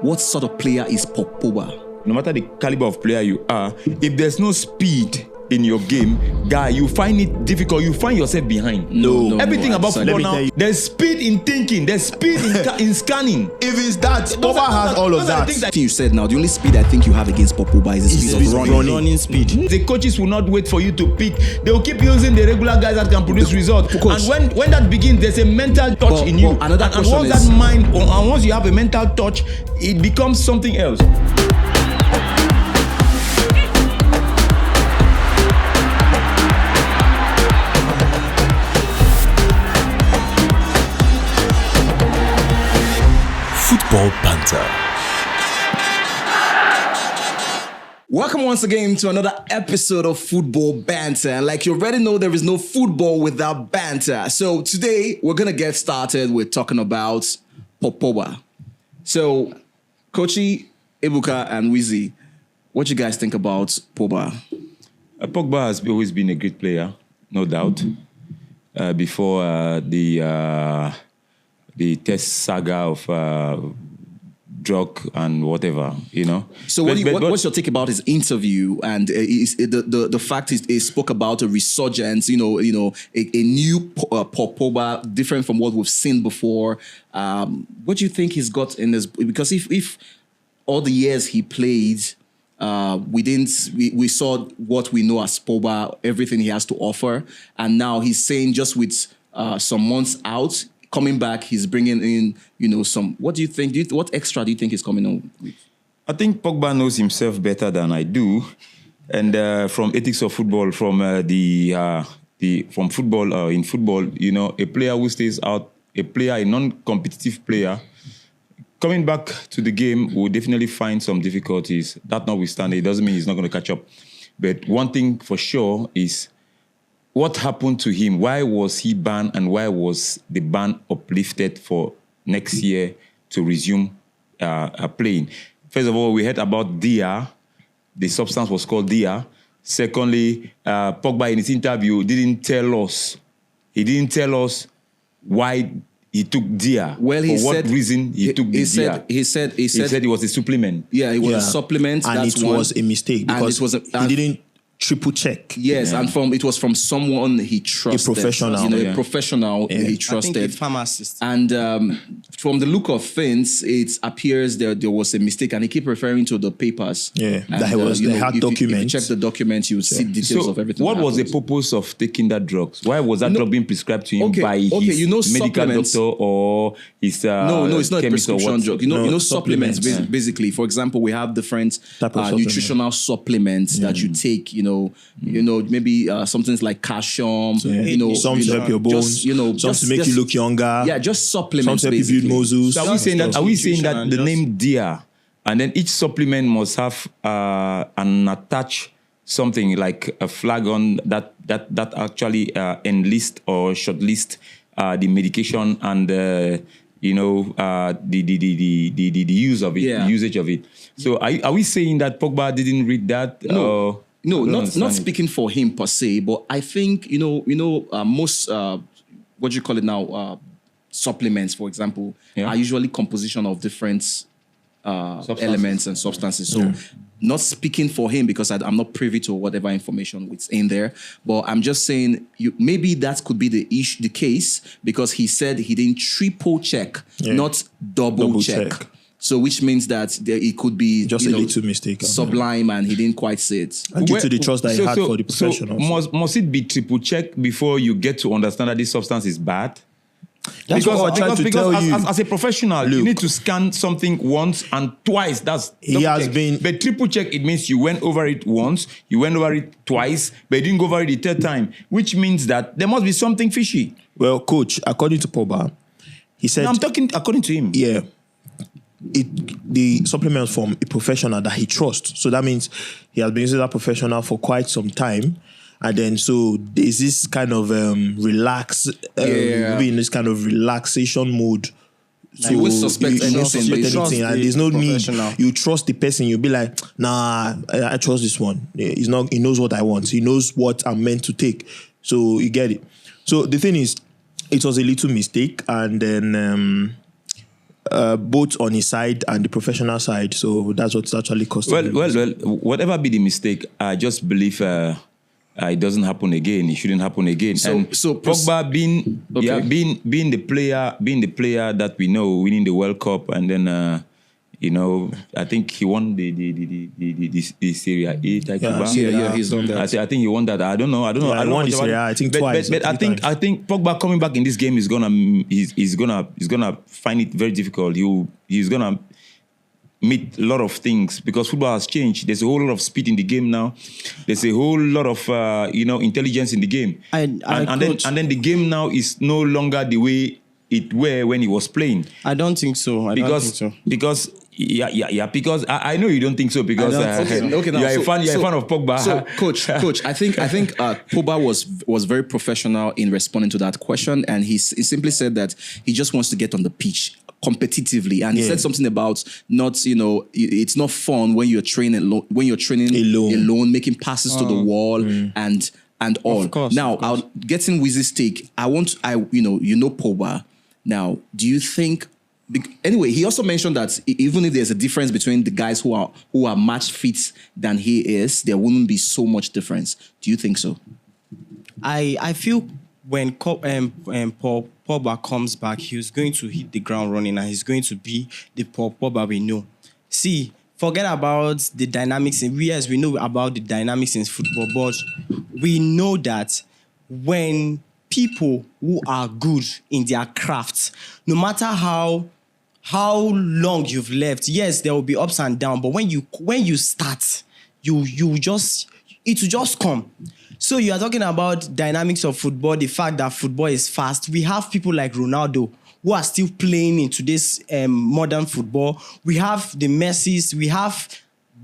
what sort of player is Pogba? No matter the caliber of player you are, if there's no speed in your game, guy, you find it difficult. You find yourself behind. No. Everything about football now, there's speed in thinking, there's speed in scanning. If it's that, Pogba has all of that. I think you said now, the only speed I think you have against Pogba is the speed of running speed. The coaches will not wait for you to pick. They will keep using the regular guys that can produce results. And when that begins, there's a mental touch in you. And once that mind, and once you have a mental touch, it becomes something else. Football Banter. Welcome once again to another episode of Football Banter. And like you already know, there is no football without banter. So today we're going to get started with talking about Pogba. So, Kochi, Ebuka, and Wizzy, what you guys think about Pogba? Pogba has always been a great player, no doubt. Before the test saga of drug and whatever, you know. So what's your take about his interview and the fact he spoke about a resurgence, a new Pogba, different from what we've seen before. What do you think he's got in this? Because if all the years he played, we saw what we know as Pogba, everything he has to offer, and now he's saying just with some months out, coming back, he's bringing in, some. What do you think? What extra do you think he's coming on with? I think Pogba knows himself better than I do, and from ethics of football, from football in football, a player who stays out, a non-competitive player, coming back to the game will definitely find some difficulties. That notwithstanding, it doesn't mean he's not going to catch up. But one thing for sure is, what happened to him? Why was he banned, and why was the ban uplifted for next year to resume playing? First of all, we heard about Dia. The substance was called Dia. Secondly, Pogba in his interview didn't tell us. He didn't tell us why he took Dia. Well, he for said, what reason he took the Dia. He said it was a supplement. Yeah, it was a supplement. And that's it was a mistake because he didn't triple check. Yes, and it was from someone he trusted. A professional. A professional he trusted. I think a pharmacist. And from the look of things, it appears there was a mistake, and he keep referring to the papers. Yeah, and, that was the hard documents. If you check the documents, you see details of everything. What was the purpose of taking that drugs? Why was that drug being prescribed to him by his medical doctor or his No, it's not a prescription drug. Supplements. Yeah. Basically, for example, we have different nutritional supplements that you take. Maybe something like calcium. Some to help your bones. Some to make you look younger. Yeah, just supplements. Some to help you build muscles. So are we saying that the name Dia, and then each supplement must have an attached something like a flag on that actually enlist or shortlist the medication and the use of it, the usage of it. So are we saying that Pogba didn't read that? No, not speaking for him per se, but I think most what do you call it now? Supplements, for example, are usually composition of different elements and substances. So, not speaking for him because I'm not privy to whatever information it's in there, but I'm just saying maybe that could be the case because he said he didn't triple check, not double check. So which means that it could be just a little mistake, sublime, and he didn't quite say it. And due to the trust that he had for the professionals. So must it be triple checked before you get to understand that this substance is bad? That's what I tried to tell you. As a professional, you need to scan something once and twice. But triple check, it means you went over it once, you went over it twice, but you didn't go over it the third time, which means that there must be something fishy. Well, coach, according to Pogba, he said... No, I'm talking according to him. Yeah. The supplement from a professional that he trusts. So that means he has been using that professional for quite some time. And then so there's this kind of in this kind of relaxation mode. So you won't suspect anything. And there's no need. You trust the person. You'll be like, nah, I trust this one. He knows what I want. He knows what I'm meant to take. So you get it. So the thing is, it was a little mistake. And then both on his side and the professional side. So that's what's actually costing him. Well, whatever be the mistake, I just believe it doesn't happen again. It shouldn't happen again. So Pogba being the player that we know, winning the World Cup, and then I think he won the Serie A title. He's done that. I think he won that. I don't know. He won the Serie A, I think twice. But I think Pogba coming back in this game is gonna find it very difficult. He's gonna meet a lot of things because football has changed. There's a whole lot of speed in the game now. There's a whole lot of intelligence in the game. And then the game now is no longer the way it were when he was playing. I don't think so. Because I know you don't think so because you're a fan of Pogba. So, coach, I think Pogba was very professional in responding to that question, and he simply said that he just wants to get on the pitch competitively, and he said something about it's not fun when you're training alone, making passes to the wall and all. Of course, now, I'll get in Wizzy's take. Pogba. Now, do you think? Anyway, he also mentioned that even if there's a difference between the guys who are match fit than he is, there wouldn't be so much difference. Do you think so? I feel when Pogba comes back, he's going to hit the ground running and he's going to be the Pogba we know. See, forget about the dynamics. Yes, we know about the dynamics in football, but we know that when people who are good in their crafts, no matter how long you've left, yes, there will be ups and downs, but when you start, it will just come. So you are talking about dynamics of football, the fact that football is fast. We have people like Ronaldo who are still playing in today's modern football. We have the Messis, we have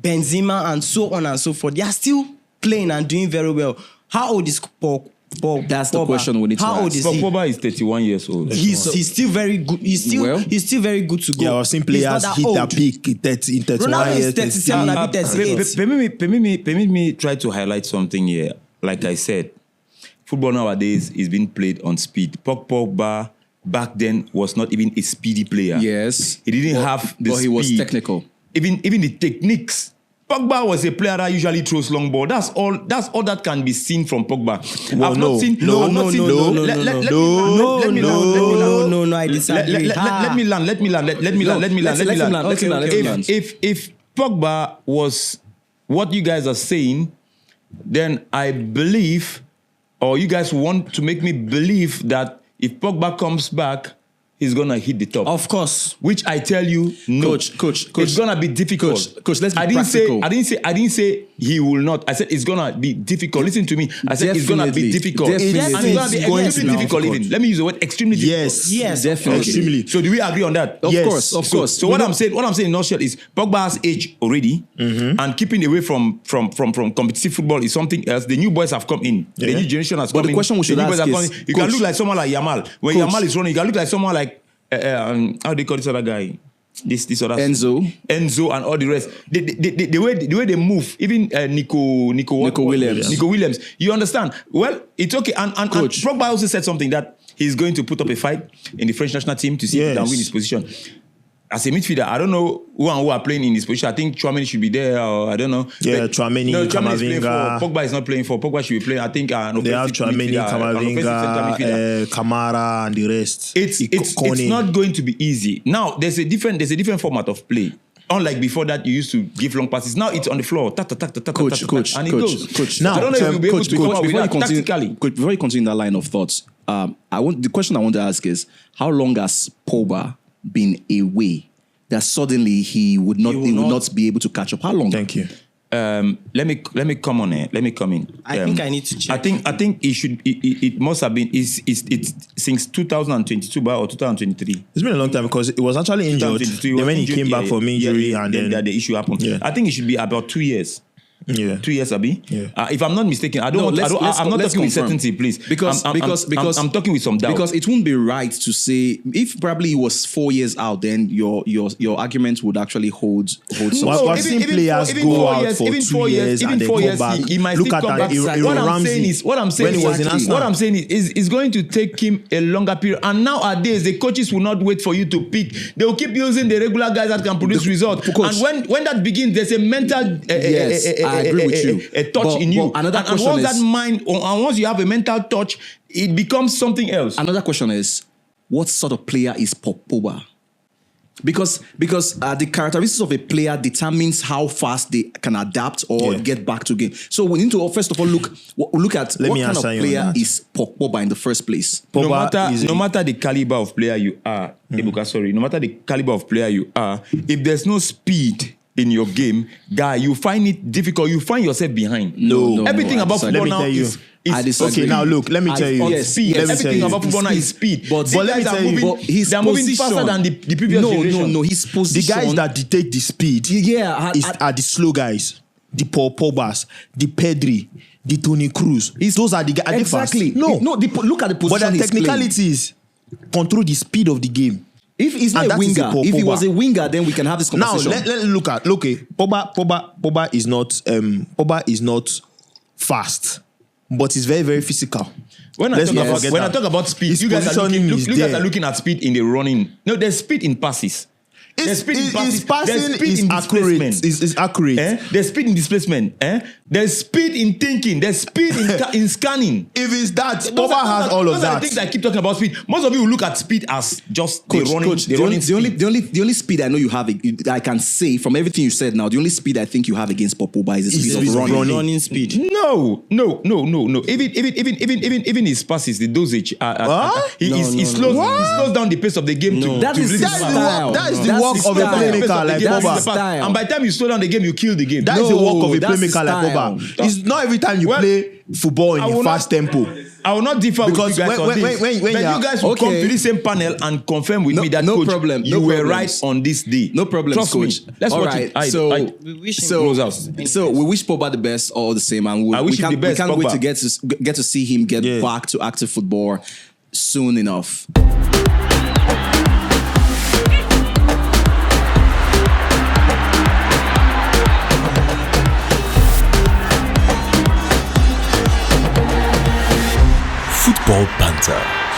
Benzema, and so on and so forth. They are still playing and doing very well. How old is That's the question we need to ask. How old is he? Pogba is 31 years old. He's still very good. He's still very good to go. Yeah, I've seen players hit old. that peak in 31 Ronaldo years. is 37 and 38. Permit me try to highlight something here. Like I said, football nowadays is being played on speed. Pogba back then was not even a speedy player. Yes. He didn't have the speed. But he was technical. Even the techniques. Pogba was a player that usually throws long ball. That's all that can be seen from Pogba. No, I disagree. Let me land. If Pogba was what you guys are saying, then I believe, or you guys want to make me believe that if Pogba comes back, he's gonna hit the top. Of course. Which I tell you, no. Coach, it's gonna be difficult. Coach, let's be practical. I didn't say he will not. I said it's gonna be difficult. Listen to me. I said it's gonna be difficult. Definitely. And it's gonna be extremely difficult even. Let me use the word extremely difficult. Yes, definitely. Extremely. So do we agree on that? Of course. So what I'm saying in nutshell is Pogba has age already, and keeping away from competitive football is something else. The new boys have come in. The new generation has come in. But the question we should ask is, you can look like someone like Yamal. When Yamal is running, you can look like someone like how do they call this other guy? This other Enzo and all the rest. The way they move, even Nico Williams. You understand? Well, it's okay. And Pogba also said something that he's going to put up a fight in the French national team to see if he can win his position. As a midfielder, I don't know who are playing in this position. I think Tchouaméni should be there, or I don't know. Yeah, Tchouaméni, Camavinga. Pogba is not playing for. Pogba should be playing. I think they have Tchouaméni, Camavinga, Kamara, and the rest. It's not going to be easy. Now there's a different format of play. Unlike before that, you used to give long passes. Now it's on the floor. And it goes. Now, I don't know if you'll be able to come up with that tactically. Before you continue that line of thoughts, the question I want to ask is, how long has Pogba been away that suddenly he would not be able to catch up? How long? Thank you. Let me come on here. Let me come in. I think I need to check. I think it should. It must have been. It's since 2022 or 2023. It's been a long time because it was actually injured. Then when he came back from injury, and then the issue happened. Yeah. I think it should be about 2 years. Yeah. 2 years, Abi. Yeah. If I'm not mistaken, I'm not talking with certainty, please. Because I'm talking with some doubt. Because it wouldn't be right to say if probably he was 4 years out, then your argument would actually hold some. Well, seen players go out for 2 years and then come back. He might Look still at come that. back. What I'm saying is it's going to take him a longer period. And nowadays, the coaches will not wait for you to pick. They will keep using the regular guys that can produce results. And when that begins, there's a mental I agree with you. A touch in you. Another question once is, that mind, and once you have a mental touch, it becomes something else. Another question is, what sort of player is Pogba? Because the characteristics of a player determines how fast they can adapt or get back to game. So we need to first of all look at what kind of player is Pogba in the first place. No matter the caliber of player you are, Ebuka, no matter the caliber of player you are, if there's no speed in your game, guy, you find it difficult. You find yourself behind. No, everything about football now is okay, now look, let me tell you. Speed. Everything about football now is speed. But let me tell you, they're moving faster than the previous generation. No, his position. The guys that dictate the speed are the slow guys. The Paul Pogbas, the Pedri, the Toni Kroos. Those are the guys. Exactly. Look at the position. But the technicalities control the speed of the game. If he's not a winger, if he was a winger, then we can have this conversation. Now let's look at Pogba is not fast, but he's very, very physical. When I talk about speed, you guys are looking at speed in the running. No, there's speed in passes. His passing is accurate. Is accurate. There's speed in displacement. There's speed in thinking. There's speed in scanning. If it's that, Pogba has all of that. I think I keep talking about speed. Most of you will look at speed as just the only speed I know you have, I can say from everything you said now, the only speed I think you have against Pogba is the speed of running speed. No. Even his passes, the dosage. He slows down the pace of the game. That is the work of a playmaker like Pogba. And by the time you slow down the game, you kill the game. That is the work of a playmaker like Pogba. It's not every time you play football in a fast tempo. I will not differ because with you guys on this. When you guys will come to the same panel and confirm with me that coach, you were right on this day. No problem, Trust coach. Me. Let's watch it. We wish Pogba the best all the same, and we can't wait to get to see him get back to active football soon enough. Football Banter.